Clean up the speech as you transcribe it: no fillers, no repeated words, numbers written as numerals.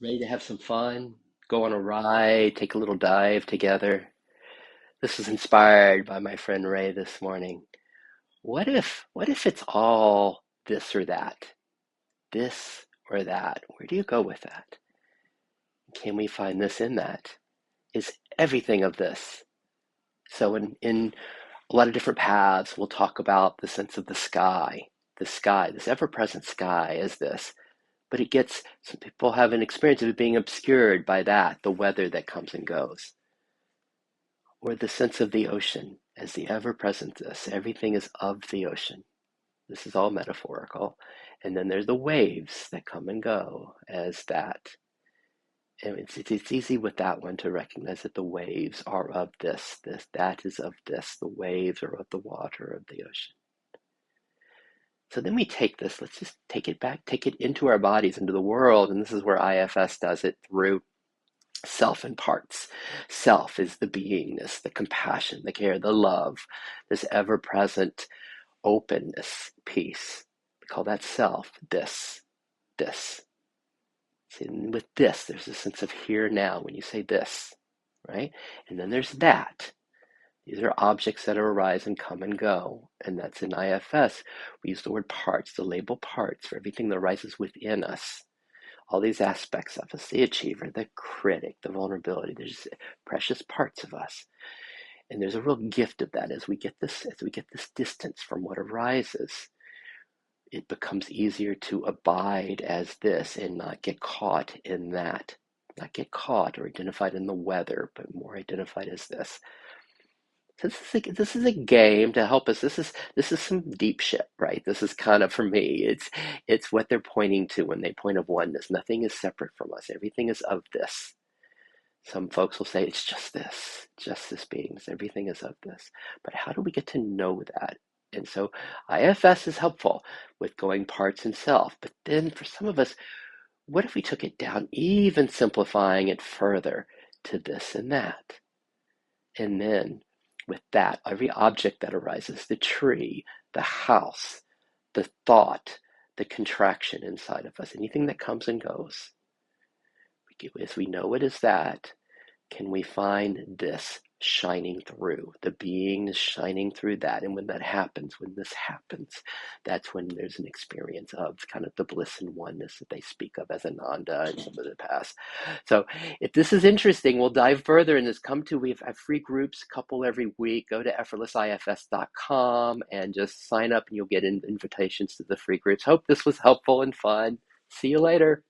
Ready to have some fun? Go on a ride, take a little dive together. This was inspired by my friend Ray this morning. What if it's all this or that? This or that? Where do you go with that? Can we find this in that? Is everything of this? So in a lot of different paths, we'll talk about the sense of the sky, this ever-present sky is this. But some people have an experience of it being obscured by that, the weather that comes and goes, or the sense of the ocean as the ever-present this. Everything is of the ocean. This is all metaphorical. And then there's the waves that come and go as that. And it's easy with that one to recognize that the waves are of that is of this. The waves are of the water of the ocean. So then we take this, let's just take it back, take it into our bodies, into the world. And this is where IFS does it through self in parts. Self is the beingness, the compassion, the care, the love, this ever present openness, peace. We call that self, this. See, and with this, there's a sense of here now when you say this, right? And then there's that. These are objects that arise and come and go, and that's in IFS. We use the word parts, the label parts for everything that arises within us. All these aspects of us, the achiever, the critic, the vulnerability, there's precious parts of us. And there's a real gift of that as we get this distance from what arises. It becomes easier to abide as this and not get caught in that. Not get caught or identified in the weather, but more identified as this. So this is a game to help us. This is some deep shit, right? This is kind of for me. It's what they're pointing to when they point of oneness. Nothing is separate from us. Everything is of this. Some folks will say it's just this beings. Everything is of this. But how do we get to know that? And so IFS is helpful with going parts and self. But then for some of us, what if we took it down, even simplifying it further to this and that? And then with that, every object that arises, the tree, the house, the thought, the contraction inside of us, anything that comes and goes, as we know it as that, can we find this shining through, the being is shining through that? And when that happens, when this happens, that's when there's an experience of kind of the bliss and oneness that they speak of as Ananda in some of the past. So if this is interesting, we'll dive further in this. We have free groups, a couple every week. Go to effortlessifs.com and just sign up and you'll get invitations to the free groups. Hope this was helpful and fun. See you later.